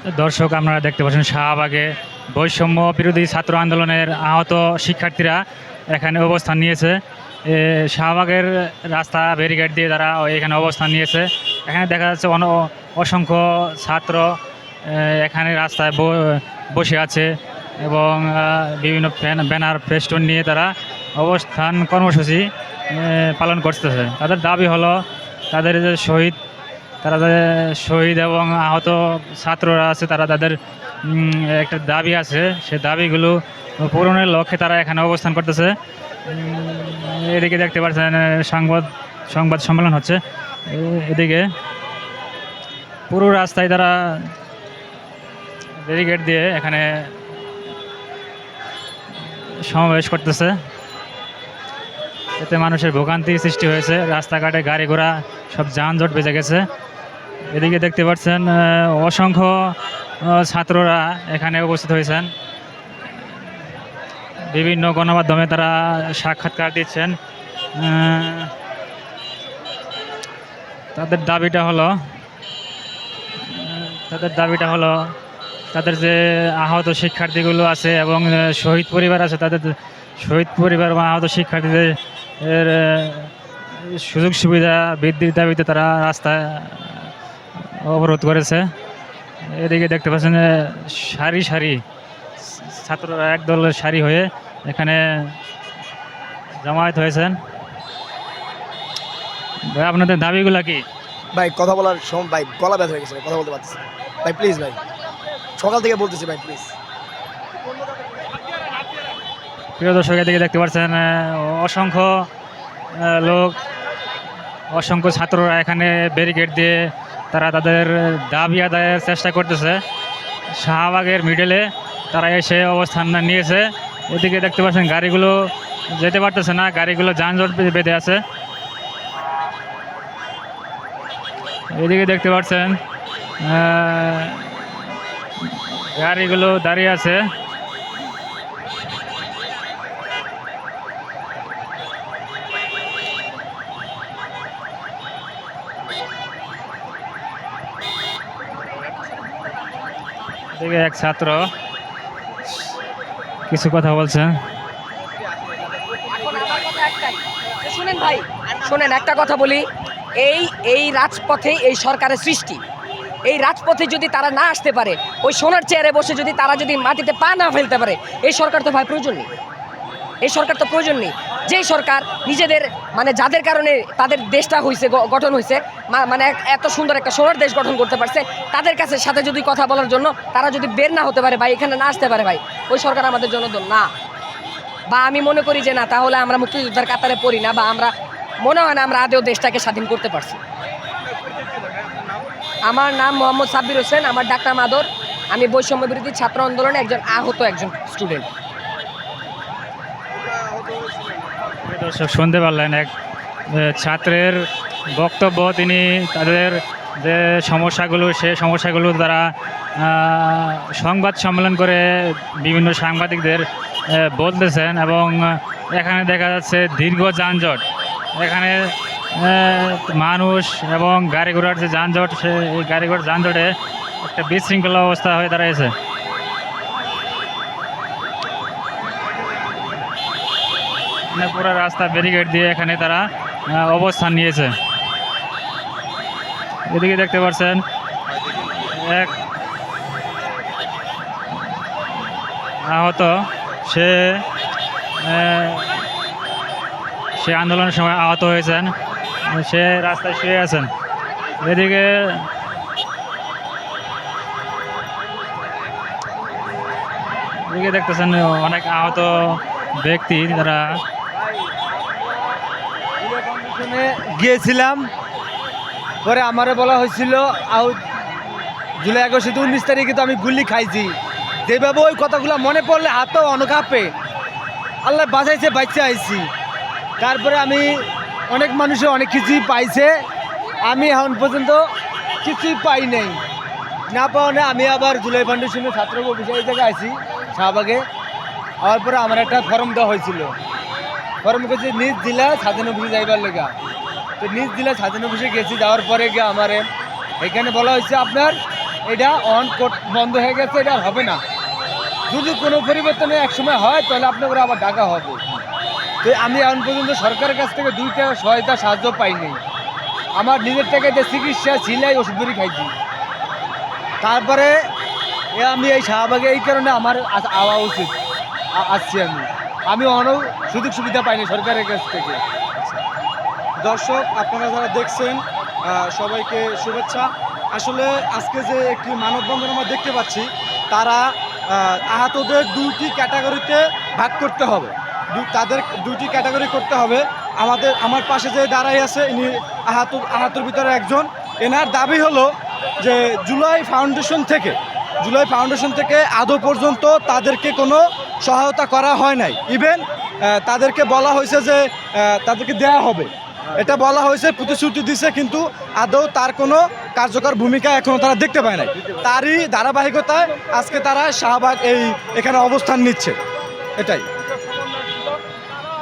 দর্শক, আপনারা দেখতে পাচ্ছেন শাহবাগে বৈষম্য বিরোধী ছাত্র আন্দোলনের আহত শিক্ষার্থীরা এখানে অবস্থান নিয়েছে। শাহবাগের রাস্তা ব্যারিকেড দিয়ে তারা এখানে অবস্থান নিয়েছে। এখানে দেখা যাচ্ছে অসংখ্য ছাত্র এখানে রাস্তায় বসে আছে এবং বিভিন্ন ব্যানার ফেস্টুন নিয়ে তারা অবস্থান কর্মসূচি পালন করতেছে। তাদের দাবি হলো তাদের যে শহীদ এবং আহত ছাত্ররা আছে, তাদের একটা দাবি আছে, সে দাবিগুলো পূরণের লক্ষ্যে তারা এখানে অবস্থান করতেছে। এদিকে দেখতে পাচ্ছেন সংবাদ সম্মেলন হচ্ছে। এদিকে পুরো রাস্তায় তারা ব্যারিকেড দিয়ে এখানে সমাবেশ করতেছে। এতে মানুষের ভোগান্তি সৃষ্টি হয়েছে, রাস্তাঘাটে গাড়ি ঘোড়া সব যানজট বেজে গেছে। এদিকে দেখতে পাচ্ছেন অসংখ্য ছাত্ররা এখানে উপস্থিত হয়েছেন। বিভিন্ন গণমাধ্যমে তারা সাক্ষাৎকার দিচ্ছেন। তাদের দাবিটা হলো তাদের যে আহত শিক্ষার্থীগুলো আছে এবং শহীদ পরিবার আছে, তাদের শহীদ পরিবার বা আহত শিক্ষার্থীদের সুযোগ সুবিধা বৃদ্ধির দাবিতে তারা রাস্তায় অবরোধ করেছে। এদিকে দেখতে পাচ্ছেন সারি সারি ছাত্ররা একদল সারি হয়ে এখানে জমায়েত হয়েছেন। ভাই, আপনাদের দাবিগুলা কি? ভাই কথা বলার সময় ভাই গলা ব্যথা হয়ে গেছে, কথা বলতে পারতেছি ভাই। প্লিজ ভাই, সকাল থেকে বলতেছি ভাই, প্লিজ। প্রিয় দর্শক, এদিকে দেখতে পাচ্ছেন অসংখ্য লোক, অসংখ্য ছাত্ররা এখানে ব্যারিকেড দিয়ে তারা তাদের দাবি আদায়ের চেষ্টা করতেছে। শাহবাগের মিডলে তারা এসে অবস্থান নিয়েছে। এদিকে দেখতে পাচ্ছেন গাড়িগুলো যেতে পারতেছে না, গাড়িগুলো যানজট বেঁধে আছে। এদিকে দেখতে পাচ্ছেন গাড়িগুলো দাঁড়িয়ে আছে। এদিকে এক ছাত্র কিছু কথা বলছেন। শুনেন ভাই, শুনেন, একটা কথা বলি। এই রাজপথে এই সরকারের সৃষ্টি, এই রাজপথে যদি তারা না আসতে পারে, ওই সোনার চেয়ারে বসে যদি তারা যদি মাটিতে পা না ফেলতে পারে, এই সরকার তো ভাই প্রয়োজন নেই। এই সরকার তো প্রয়োজন নেই। যেই সরকার নিজেদের মানে যাদের কারণে তাদের দেশটা হয়েছে, গঠন হয়েছে, মানে এত সুন্দর একটা সোনার দেশ গঠন করতে পারছে, তাদের কাছে সাথে যদি কথা বলার জন্য তারা যদি বের না হতে পারে ভাই, এখানে না আসতে পারে ভাই, ওই সরকার আমাদের জন্য না। বা আমি মনে করি যে না, তাহলে আমরা মুক্তিযোদ্ধার কাতারে পড়ি না, বা আমরা মনে হয় না আমরা আদেও দেশটাকে স্বাধীন করতে পারছি। আমার নাম মোহাম্মদ সাব্বির হোসেন, আমার ডাকনাম আদর। আমি বৈষম্য বিরোধী ছাত্র আন্দোলনে একজন আহত স্টুডেন্ট। দর্শক, শুনতে পারলেন এক ছাত্রের বক্তব্য। তিনি তাদের যে সমস্যাগুলো, সে সমস্যাগুলো তারা সংবাদ সম্মেলন করে বিভিন্ন সাংবাদিকদের বলতেছেন। এবং এখানে দেখা যাচ্ছে দীর্ঘ যানজট, এখানে মানুষ এবং গাড়ি ঘোড়ার যে যানজট, এই গাড়ি ঘোড়ার যানজটে একটা বিশৃঙ্খলা অবস্থা হয়ে দাঁড়িয়েছে। পুরো রাস্তা ব্যারিকেড দিয়ে এখানে তারা অবস্থান নিয়েছে। এদিকে দেখতে পাচ্ছেন এক আহত, সে আন্দোলনের সময় আহত হয়েছেন, সে রাস্তায় শুয়ে আছেন। এদিকে দেখতেছেন অনেক আহত ব্যক্তি। তারা গিয়েছিলাম, পরে আমারে বলা হয়েছিল জুলাই 19 তারিখে তো আমি গুলি খাইছি। যেভাবে ওই কথাগুলো মনে পড়লে হাতও অনকাপে, আল্লাহ বাঁচাইছে, বাঁচতে আইছি। তারপরে আমি অনেক মানুষে অনেক কিছুই পাইছে, আমি এখন পর্যন্ত কিছুই পাই নাই। না পাওয়া না, আমি আবার জুলাই ফাউন্ডেশনের ছাত্র অফিসে এই জায়গায় আইছি শাহবাগে। আবার পরে আমার একটা ফর্ম দেওয়া হয়েছিল, ফর্ম করছি নিজ জেলা স্বাধীন অফিসে যাইবার লেগা। তো নিজ জেলা স্বাধীন অফিসে গেছি, যাওয়ার পরে গিয়ে আমার এখানে বলা হয়েছে আপনার এটা বন্ধ হয়ে গেছে, এটা আর হবে না। যদি কোনো পরিবর্তনে একসময় হয় তাহলে আপনাকে আবার ডাকা হবে। তো আমি এখন পর্যন্ত সরকারের কাছ থেকে 2 টাকা সহায়তা সাহায্য পাইনি। আমার নিজের টাকাতে চিকিৎসা সিলাই ওষুধ খাইছি। তারপরে আমি এই শাহবাগে এই কারণে আমার আওয়া উচিত আসছি। আমি অনেক সুযোগ সুবিধা পাইনি সরকারের কাছ থেকে। দর্শক আপনারা যারা দেখছেন সবাইকে শুভেচ্ছা। আসলে আজকে যে একটি মানববন্ধন আমরা দেখতে পাচ্ছি, তারা আহতদের 2টি ক্যাটাগরিতে ভাগ করতে হবে, তাদের 2টি ক্যাটাগরি করতে হবে। আমার পাশে যে দাঁড়াই আছে ইনি আহতর ভিতরে একজন। এনার দাবি হলো যে জুলাই ফাউন্ডেশন থেকে আদৌ পর্যন্ত তাদেরকে কোনো সহায়তা করা হয় নাই। ইভেন তাদেরকে বলা হয়েছে যে তাদেরকে দেয়া হবে, এটা বলা হয়েছে, প্রতিশ্রুতি দিছে, কিন্তু আদৌ তার কোনো কার্যকর ভূমিকা এখনও তারা দেখতে পায় নাই। তারই ধারাবাহিকতায় আজকে তারা শাহবাগ এখানে অবস্থান নিচ্ছে, এটাই।